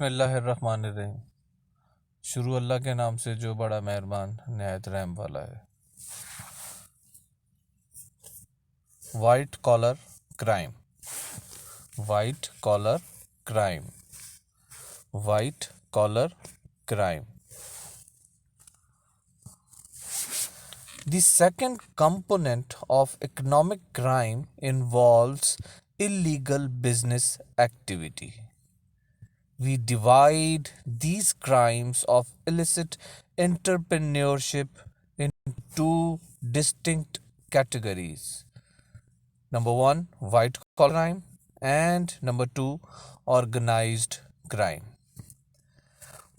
बिस्मिल्लाहिर्रहमानिर्रहीम। शुरू अल्लाह के नाम से जो बड़ा मेहरबान निहायत रहम वाला है। White collar crime, white collar crime, white collar crime. The second component of economic crime involves illegal business activity. We divide these crimes of illicit entrepreneurship into two distinct categories. Number one, white collar crime, and number two, organized crime.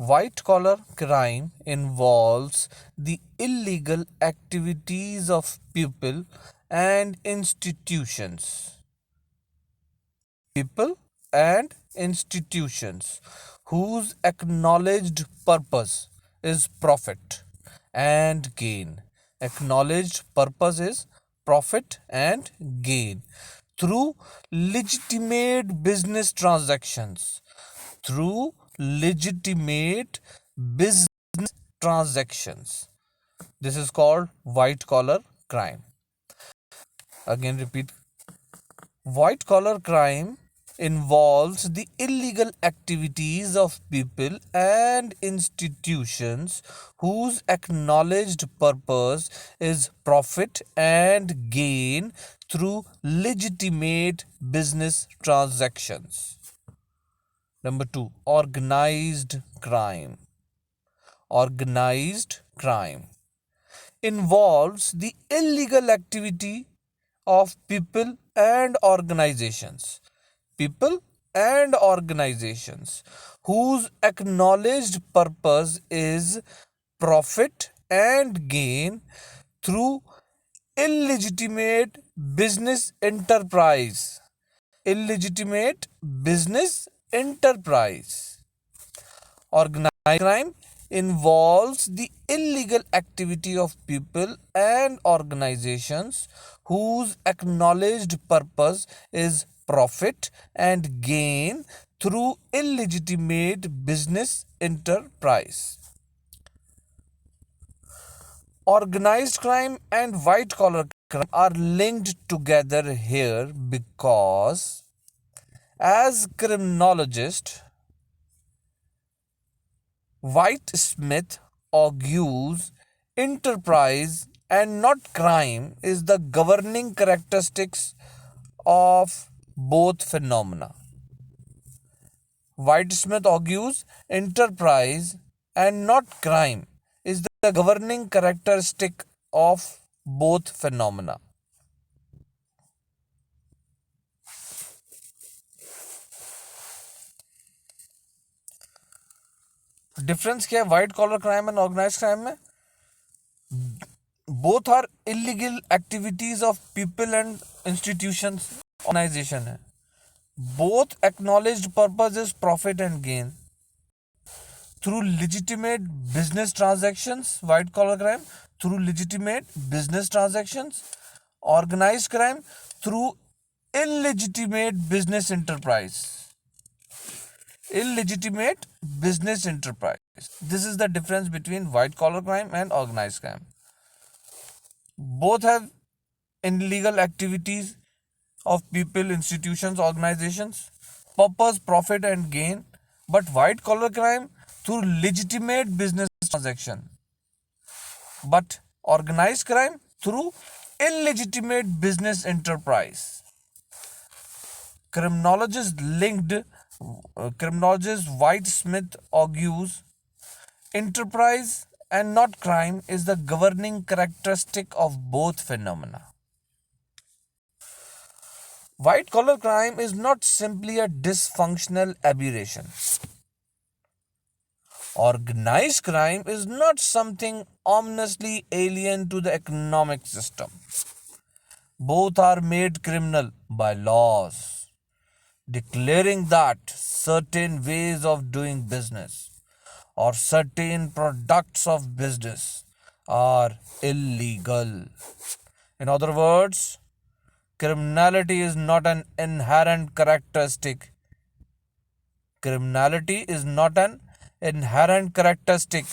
White collar crime involves the illegal activities of people and institutions. People and institutions whose acknowledged purpose is profit and gain. Acknowledged purpose is profit and gain through legitimate business transactions. Through legitimate business transactions. This is called white collar crime. Again, repeat. White collar crime involves the illegal activities of people and institutions whose acknowledged purpose is profit and gain through legitimate business transactions. Number two, organized crime. Organized crime involves the illegal activity of people and organizations. People and organizations whose acknowledged purpose is profit and gain through illegitimate business enterprise. Illegitimate business enterprise. Organized crime involves the illegal activity of people and organizations whose acknowledged purpose is profit and gain through illegitimate business enterprise. Organized crime and white collar crime are linked together here because, as criminologist White-Smith argues, enterprise and not crime is the governing characteristics of both phenomena. White-Smith argues, enterprise and not crime is the governing characteristic of both phenomena. Difference क्या है white collar crime and organised crime में? Both are illegal activities of people and institutions organisation है. Both acknowledged purpose is profit and gain through legitimate business transactions. White collar crime through legitimate business transactions. Organized crime through illegitimate business enterprise. Illegitimate business enterprise. This is the difference between white collar crime and organized crime. Both have illegal activities of people, institutions, organizations, purpose, profit and gain, but white collar crime through legitimate business transaction, but organized crime through illegitimate business enterprise. Criminologist White-Smith argues enterprise and not crime is the governing characteristic of both phenomena. White collar crime is not simply a dysfunctional aberration. Organized crime is not something ominously alien to the economic system. Both are made criminal by laws declaring that certain ways of doing business or certain products of business are illegal. In other words, criminality is not an inherent characteristic Criminality is not an inherent characteristic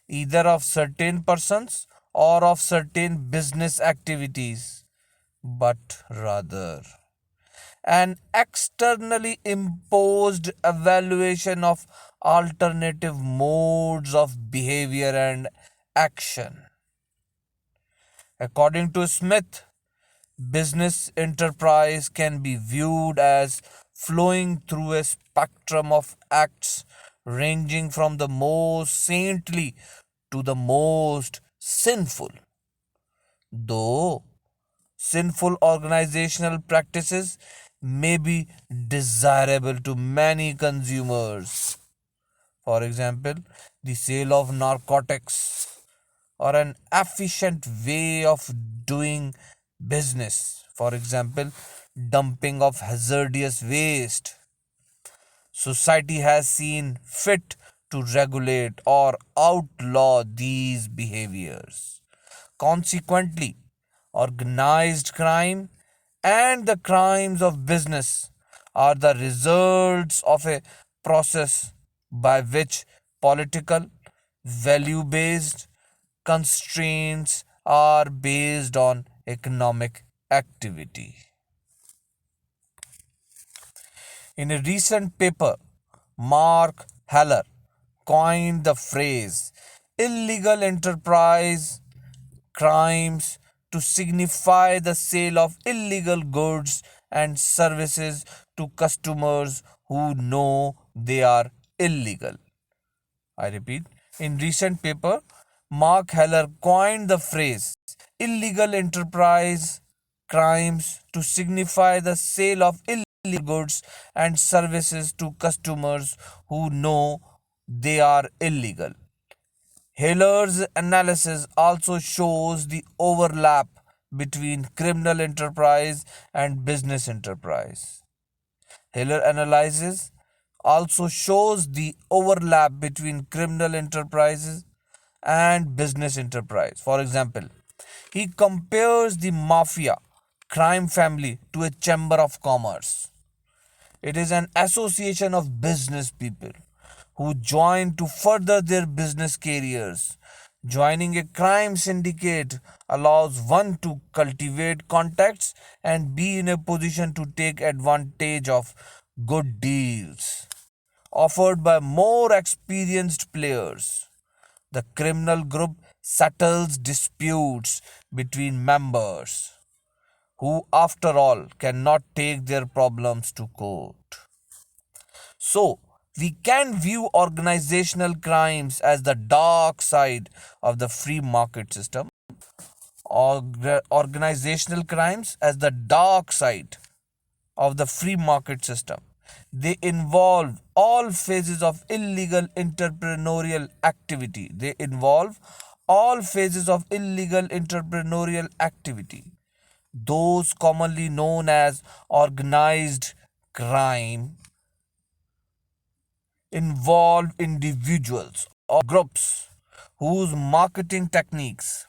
either of certain persons or of certain business activities, but rather an externally imposed evaluation of alternative modes of behavior and action. According to Smith, business enterprise can be viewed as flowing through a spectrum of acts ranging from the most saintly to the most sinful. Though sinful organizational practices may be desirable to many consumers. For example, the sale of narcotics or an efficient way of doing business. For example, dumping of hazardous waste. Society has seen fit to regulate or outlaw these behaviors. Consequently, organized crime and the crimes of business are the results of a process by which political, value based constraints are based on economic activity. In a recent paper, Mark Heller coined the phrase illegal enterprise crimes to signify the sale of illegal goods and services to customers who know they are illegal. I repeat, in recent paper, Mark Heller coined the phrase illegal enterprise crimes to signify the sale of illegal goods and services to customers who know they are illegal. Heller's analysis also shows the overlap between criminal enterprise and business enterprise. Heller analysis also shows the overlap between criminal enterprises and business enterprise. For example, he compares the mafia crime family to a chamber of commerce. It is an association of business people who join to further their business careers. Joining a crime syndicate allows one to cultivate contacts and be in a position to take advantage of good deals offered by more experienced players. The criminal group settles disputes between members who, after all, cannot take their problems to court. So, we can view organizational crimes as the dark side of the free market system. Organizational crimes as the dark side of the free market system. They involve all phases of illegal entrepreneurial activity. They involve all phases of illegal entrepreneurial activity. Those commonly known as organized crime involve individuals or groups whose marketing techniques,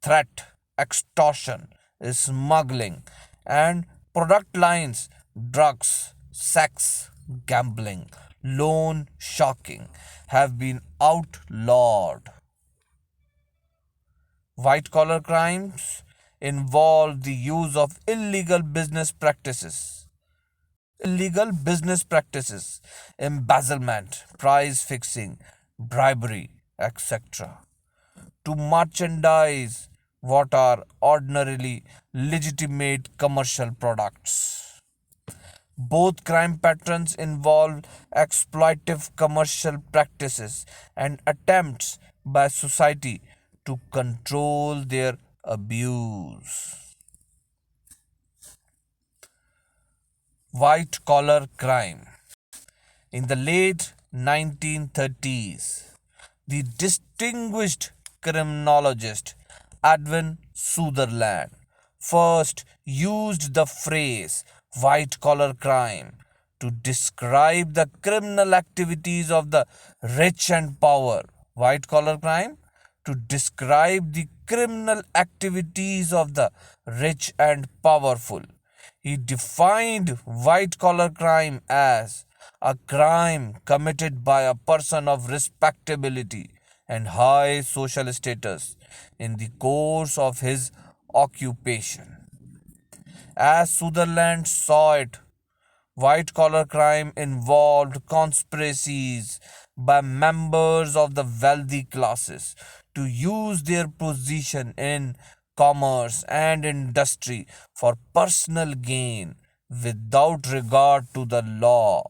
threat, extortion, smuggling, and product lines, drugs, sex, gambling, loan sharking, have been outlawed. White collar crimes involve the use of illegal business practices, embezzlement, price fixing, bribery, etc., to merchandise what are ordinarily legitimate commercial products. Both crime patterns involve exploitative commercial practices and attempts by society to control their abuse. White collar crime. In the late 1930s, the distinguished criminologist Edwin Sutherland first used the phrase white collar crime to describe the criminal activities of the rich and power. White collar crime to describe the criminal activities of the rich and powerful. He defined white collar crime as a crime committed by a person of respectability and high social status in the course of his occupation. As Sutherland saw it, white collar crime involved conspiracies by members of the wealthy classes to use their position in commerce and industry for personal gain without regard to the law.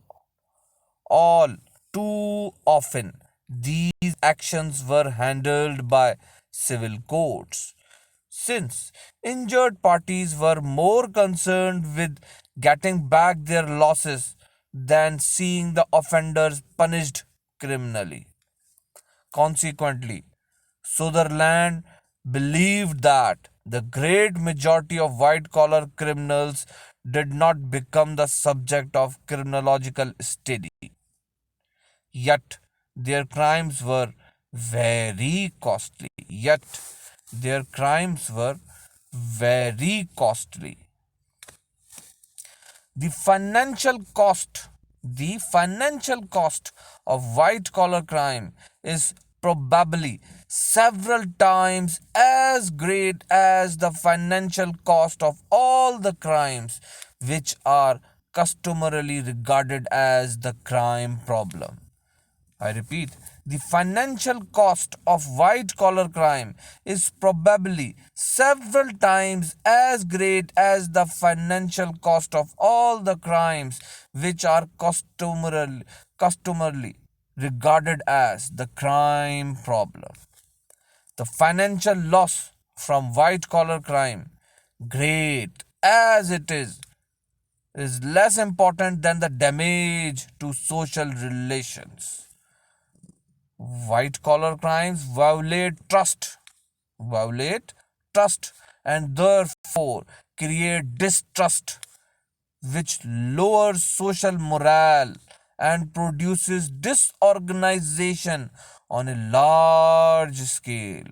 All too often, these actions were handled by civil courts, since injured parties were more concerned with getting back their losses than seeing the offenders punished criminally. Consequently, Sutherland believed that the great majority of white collar criminals did not become the subject of criminological study, yet their crimes were very costly. Yet their crimes were very costly. The financial cost, the financial cost of white collar crime is probably several times as great as the financial cost of all the crimes which are customarily regarded as the crime problem. I repeat, the financial cost of white collar crime is probably several times as great as the financial cost of all the crimes which are customarily regarded as the crime problem. The financial loss from white collar crime, great as it is less important than the damage to social relations. White collar crimes violate trust, and therefore create distrust, which lowers social morale and produces disorganization on a large scale.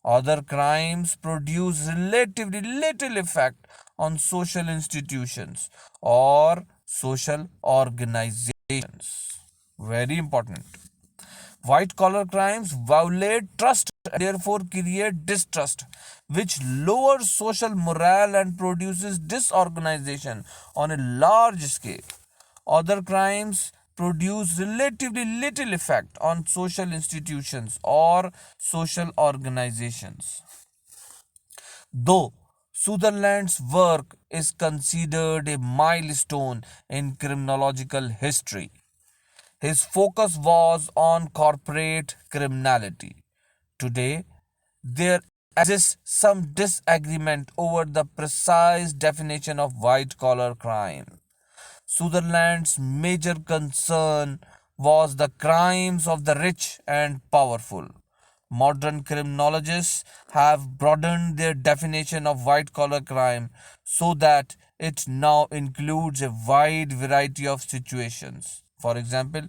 Other crimes produce relatively little effect on social institutions or social organizations. Very important. White collar crimes violate trust and therefore create distrust, which lowers social morale and produces disorganization on a large scale. Other crimes produce relatively little effect on social institutions or social organizations. Though Sutherland's work is considered a milestone in criminological history, his focus was on corporate criminality. Today, there exists some disagreement over the precise definition of white collar crime. Sutherland's major concern was the crimes of the rich and powerful. Modern criminologists have broadened their definition of white collar crime so that it now includes a wide variety of situations. For example,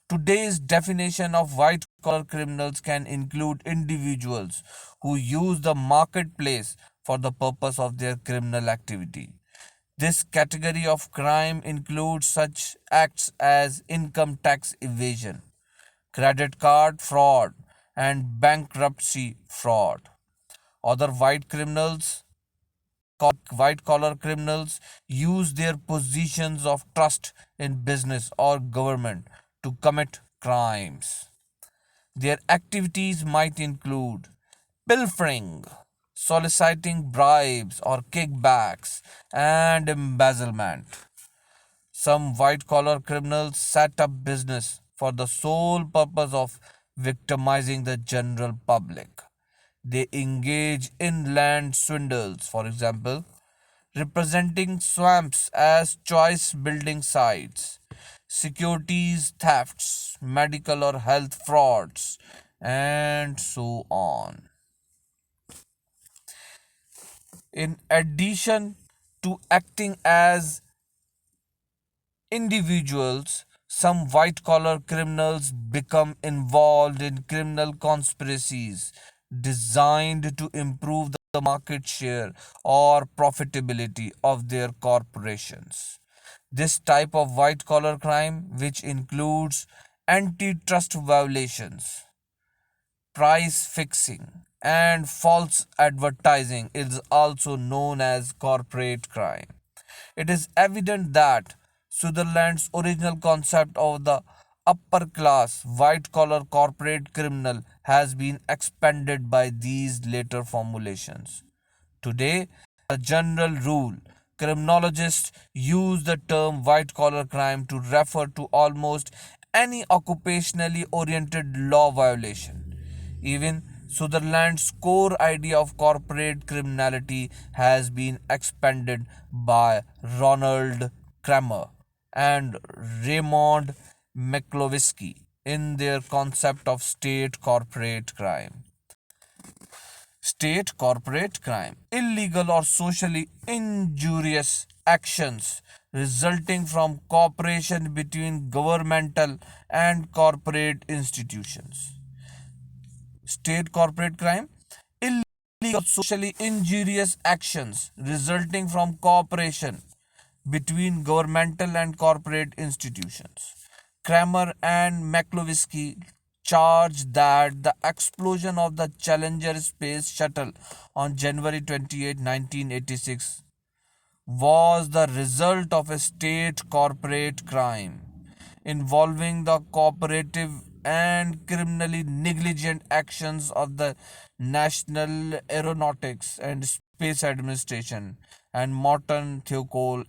today's definition of white collar criminals can include individuals who use the marketplace for the purpose of their criminal activity. This category of crime includes such acts as income tax evasion, credit card fraud, and bankruptcy fraud. Other white collar criminals use their positions of trust in business or government to commit crimes. Their activities might include pilfering, soliciting bribes or kickbacks, and embezzlement. Some white collar criminals set up business for the sole purpose of victimizing the general public. They engage in land swindles, for example, representing swamps as choice building sites, securities thefts, medical or health frauds, and so on. In addition to acting as individuals, some white collar criminals become involved in criminal conspiracies designed to improve the the market share or profitability of their corporations. This type of white collar crime, which includes antitrust violations, price fixing, and false advertising, is also known as corporate crime. It is evident that Sutherland's original concept of the upper class white collar corporate criminal has been expanded by these later formulations. Today, as a general rule, criminologists use the term white collar crime to refer to almost any occupationally oriented law violation. Even Sutherland's core idea of corporate criminality has been expanded by Ronald Kramer and Raymond McCloskey in their concept of state corporate crime. State corporate crime, illegal or socially injurious actions resulting from cooperation between governmental and corporate institutions. State corporate crime, illegal or socially injurious actions resulting from cooperation between governmental and corporate institutions. Kramer and McCloskey charged that the explosion of the Challenger space shuttle on January 28, 1986 was the result of a state corporate crime involving the cooperative and criminally negligent actions of the National Aeronautics and Space Administration and Morton Thiokol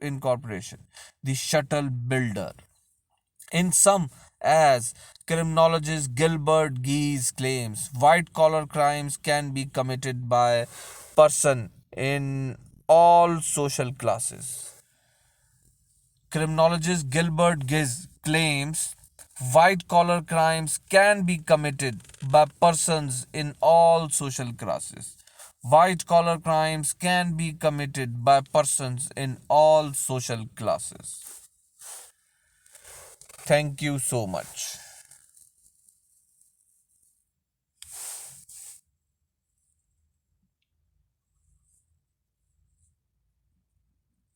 Incorporation, the shuttle builder. In sum, as criminologist Gilbert Geese claims, white collar crimes can be committed by person in all social classes. Criminologist Gilbert Giz claims white collar crimes can be committed by persons in all social classes. White collar crimes can be committed by persons in all social classes. Thank you so much.